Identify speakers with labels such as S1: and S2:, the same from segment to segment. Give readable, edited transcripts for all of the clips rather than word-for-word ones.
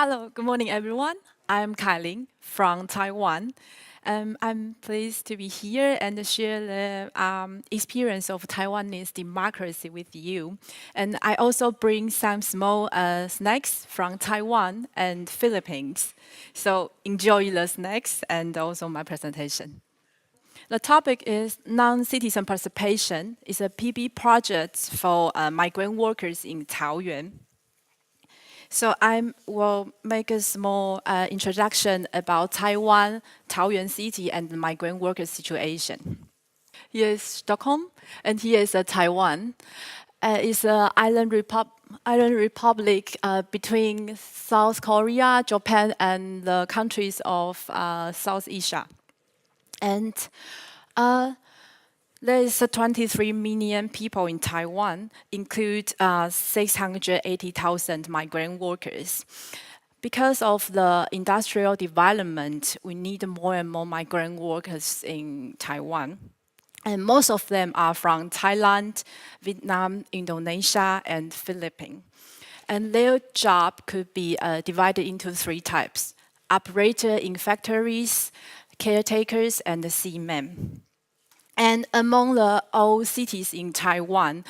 S1: Hello, good morning, everyone. I'm Kailing from Taiwan. I'm pleased to be here and share the experience of Taiwanese democracy with you. And I also bring some small snacks from Taiwan and Philippines. So enjoy the snacks and also my presentation. The topic is non-citizen participation. It's a PB project for migrant workers in Taoyuan. So I will make a small introduction about Taiwan, Taoyuan City, and the migrant worker situation. Here is Stockholm, and here is Taiwan. It's an island republic between South Korea, Japan, and the countries of South Asia. And there is 23 million people in Taiwan, include 680,000 migrant workers. Because of the industrial development, we need more and more migrant workers in Taiwan. And most of them are from Thailand, Vietnam, Indonesia, and Philippines. And their job could be divided into three types: operator in factories, caretakers, and the seamen. And among the old cities in Taiwan,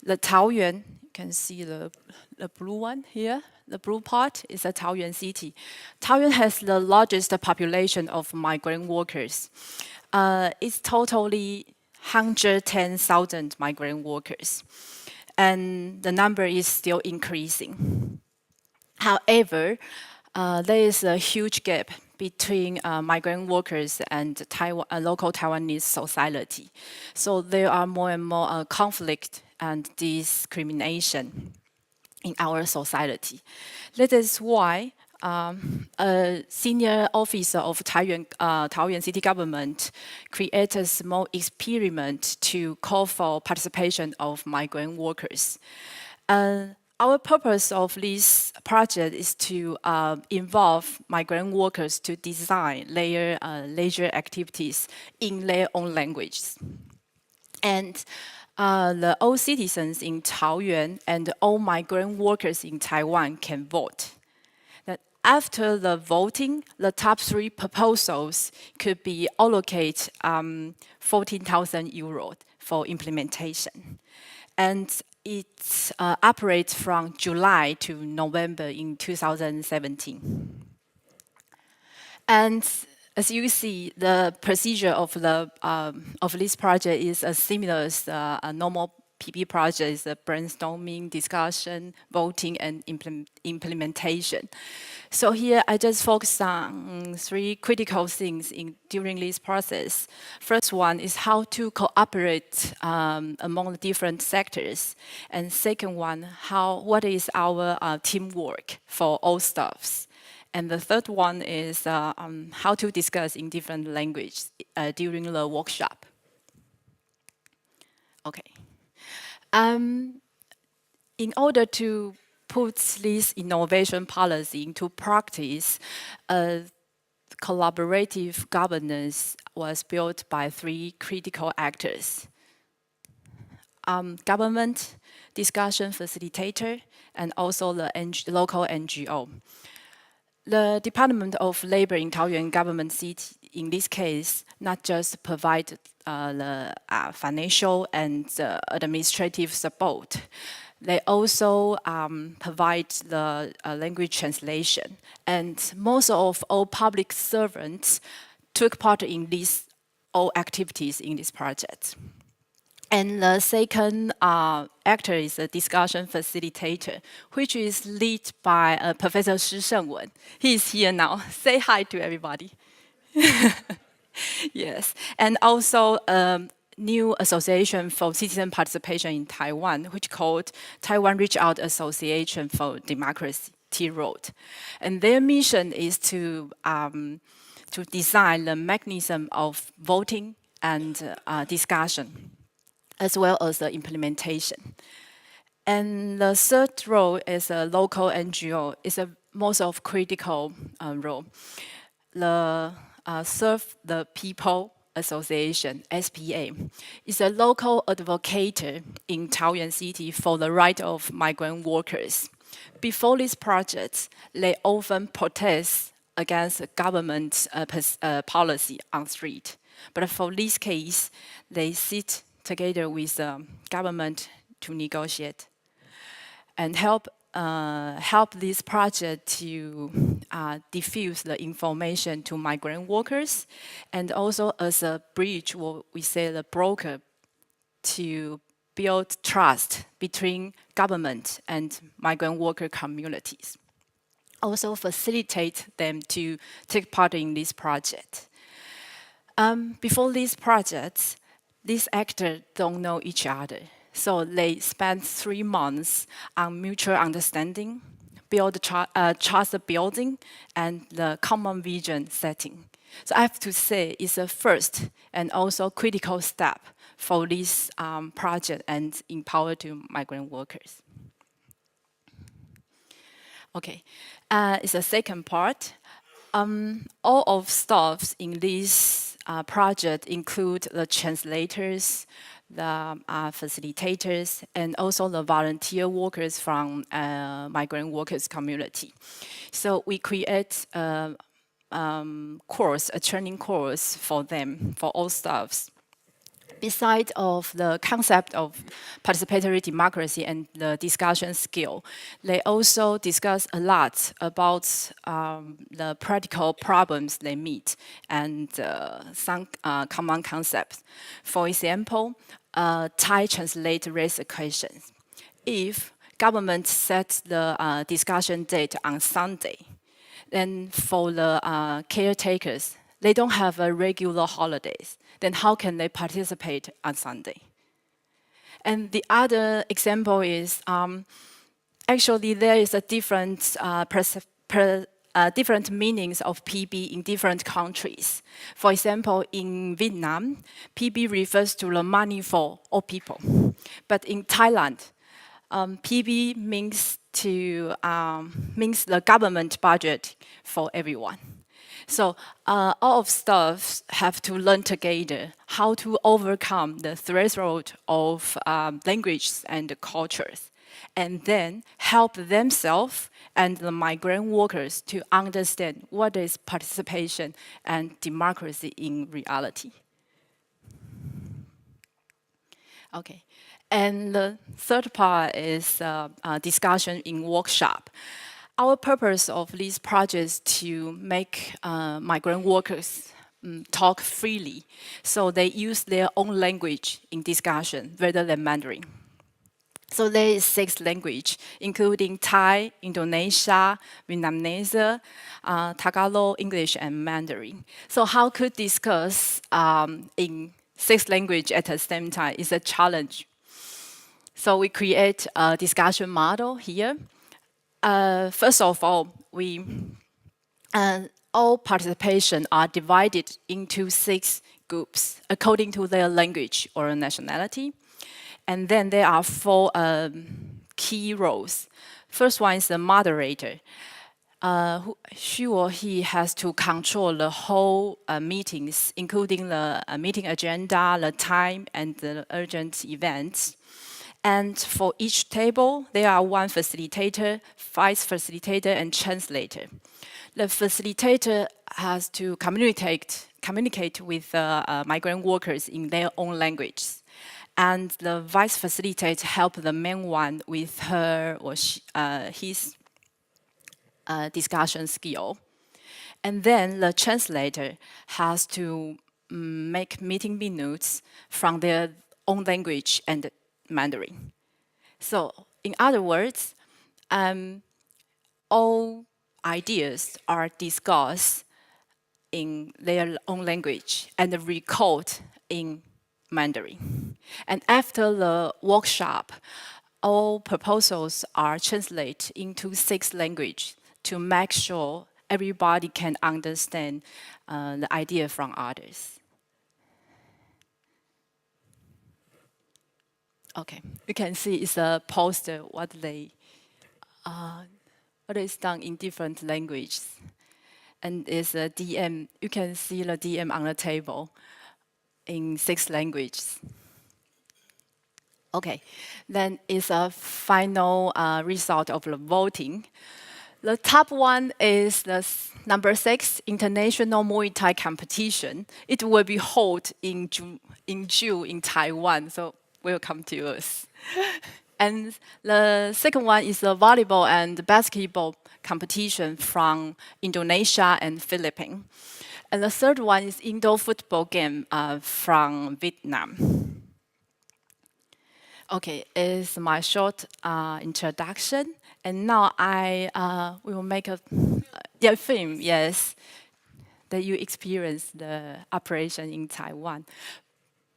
S1: the Taoyuan, you can see the blue one here, the blue part is a Taoyuan city. Taoyuan has the largest population of migrant workers. It's totally 110,000 migrant workers, and the number is still increasing. However, there is a huge gap between migrant workers and local Taiwanese society. So there are more and more conflict and discrimination in our society. That is why a senior officer of Taoyuan city government created a small experiment to call for participation of migrant workers. Our purpose of this project is to involve migrant workers to design their leisure activities in their own languages. And the all citizens in Taoyuan and all migrant workers in Taiwan can vote. That after the voting, the top three proposals could be allocate 14,000 euros for implementation. And it operates from July to November in 2017. And as you see, the procedure of this project is as similar as a normal PB project: is a brainstorming, discussion, voting, and implementation. So here I just focus on three critical things during this process. First one is how to cooperate among the different sectors, and second one, what is our teamwork for all staffs. And the third one is how to discuss in different languages during the workshop. Okay. In order to put this innovation policy into practice, collaborative governance was built by three critical actors: government, discussion facilitator, and also the local NGO. The Department of Labor in Taoyuan Government City, in this case, not just provide the financial and administrative support, they also provide the language translation. And most of all public servants took part in all activities in this project. And the second actor is a discussion facilitator, which is led by Professor Shi Shengwen. He is here now. Say hi to everybody. Yes, and also a new association for citizen participation in Taiwan, which called Taiwan Reach Out Association for Democracy, Roth. And their mission is to design the mechanism of voting and discussion, as well as the implementation. And the third role is a local NGO. It's a most of critical role. The Serve the People Association, SPA, is a local advocate in Taoyuan City for the right of migrant workers. Before these projects, they often protest against government policy on street. But for this case, they sit together with the government to negotiate and help this project to diffuse the information to migrant workers, and also as a bridge, what we say the broker, to build trust between government and migrant worker communities. Also facilitate them to take part in this project. Before these projects, these actors don't know each other. So they spent 3 months on mutual understanding, build trust building, and the common vision setting. So I have to say it's a first and also critical step for this project and empower to migrant workers. Okay, it's the second part. All of staffs in this project include the translators, the facilitators, and also the volunteer workers from migrant workers community. So we create a training course for them, for all staffs. Besides of the concept of participatory democracy and the discussion skill, they also discuss a lot about the practical problems they meet and some common concepts. For example, Thai translate raise a question. If government sets the discussion date on Sunday, then for the caretakers, they don't have a regular holidays. Then how can they participate on Sunday? And the other example is actually there is a different different meanings of PB in different countries. For example, in Vietnam, PB refers to the money for all people. But in Thailand, PB means the government budget for everyone. So all of staff have to learn together how to overcome the threshold of languages and cultures, and then help themselves and the migrant workers to understand what is participation and democracy in reality. Okay, and the third part is discussion in workshop. Our purpose of this project is to make migrant workers talk freely, so they use their own language in discussion rather than Mandarin. So there is 6 languages, including Thai, Indonesia, Vietnamese, Tagalog, English, and Mandarin. So how could discuss in 6 languages at the same time is a challenge. So we create a discussion model here. First of all, all participation are divided into 6 groups according to their language or nationality. And then there are 4 key roles. First one is the moderator. She or he has to control the whole meetings, including the meeting agenda, the time, and the urgent events. And for each table, there are 1 facilitator, vice facilitator, and translator. The facilitator has to communicate with migrant workers in their own language. And the vice facilitator help the main one with her or his discussion skill. And then the translator has to make meeting minutes from their own language and Mandarin. So, in other words, all ideas are discussed in their own language and recorded in Mandarin. And after the workshop, all proposals are translated into 6 languages to make sure everybody can understand the idea from others. Okay, you can see it's a poster what is done in different languages, and it's a DM. You can see the DM on the table in 6 languages. Okay, then it's a final result of the voting. The top one is the number 6 International Muay Thai competition. It will be held in June in Taiwan, so welcome to us. And the second one is the volleyball and basketball competition from Indonesia and Philippines. And the third one is indoor football game from Vietnam. Okay, it's my short introduction. And now we will make a film, yes, that you experience the operation in Taiwan.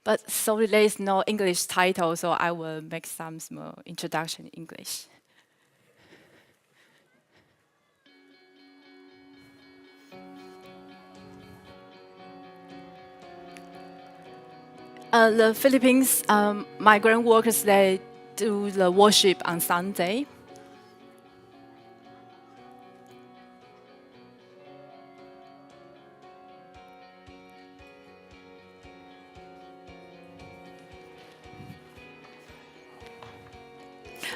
S1: But sorry, there is no English title, so I will make some small introduction in English. The Philippines migrant workers, they do the worship on Sunday.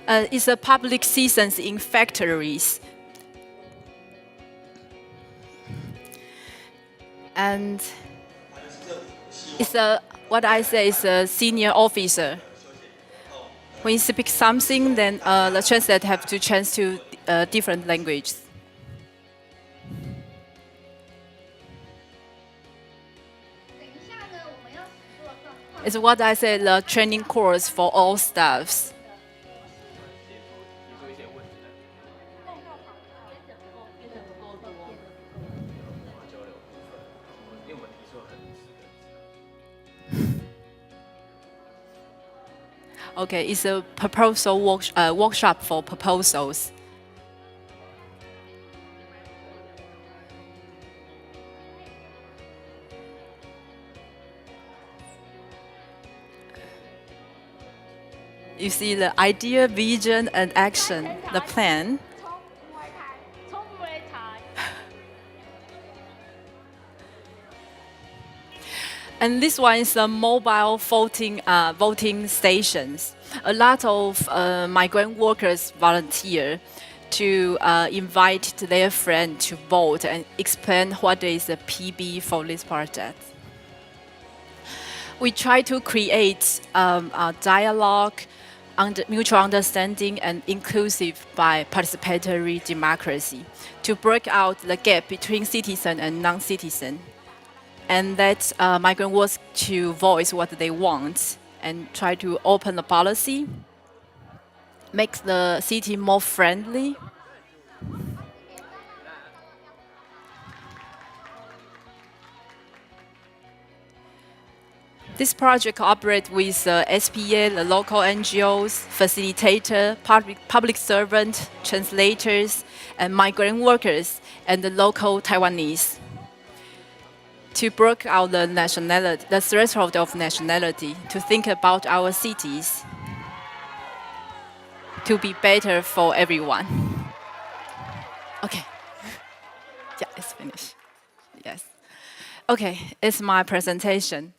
S1: It's a public seasons in factories. And it's what I say is a senior officer. When you speak something, then the translator have to change to different language. It's what I say, the training course for all staffs. Okay, it's a proposal workshop for proposals. You see the idea, vision, and action, the plan. And this one is the mobile voting stations. A lot of migrant workers volunteer to invite their friend to vote and explain what is the PB for this project. We try to create a dialogue, mutual understanding, and inclusive by participatory democracy to break out the gap between citizen and non-citizen. And that migrant workers to voice what they want and try to open the policy, make the city more friendly. This project cooperates with SPA, the local NGOs, facilitator, public servant, translators, and migrant workers, and the local Taiwanese, to break out the nationality, the threshold of nationality, to think about our cities, to be better for everyone. Okay. Yeah, it's finished. Yes. Okay, it's my presentation.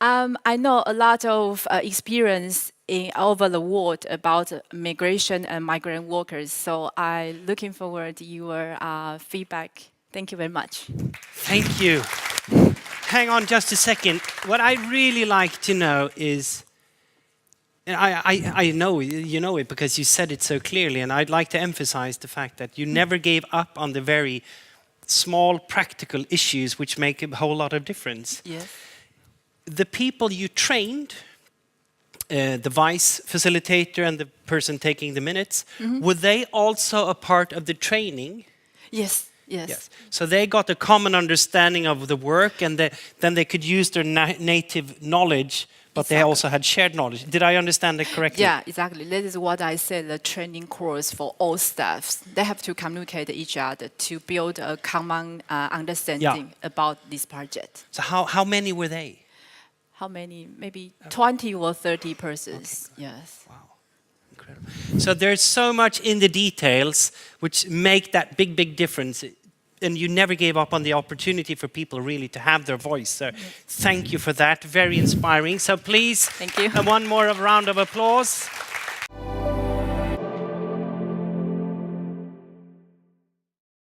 S1: I know a lot of experience over the world about migration and migrant workers, so I'm looking forward to your feedback. Thank you very much.
S2: Thank you. Hang on just a second. What I really like to know is, and I know you know it because you said it so clearly, and I'd like to emphasize the fact that you never gave up on the very small practical issues which make a whole lot of difference.
S1: Yes.
S2: The people you trained, the vice facilitator and the person taking the minutes, were they also a part of the training?
S1: Yes. Yes.
S2: So they got a common understanding of the work, and then they could use their native knowledge, but they also had shared knowledge. Did I understand that correctly?
S1: Yeah, exactly. That is what I said, the training course for all staffs. They have to communicate to each other to build a common understanding about this project.
S2: So how many were they?
S1: How many? Maybe 20 or 30 persons. Okay. Yes.
S2: Wow. Incredible. So there's so much in the details which make that big difference and you never gave up on the opportunity for people really to have their voice. So thank you for that. Very inspiring. So please,
S1: Thank you.
S2: one more round of applause.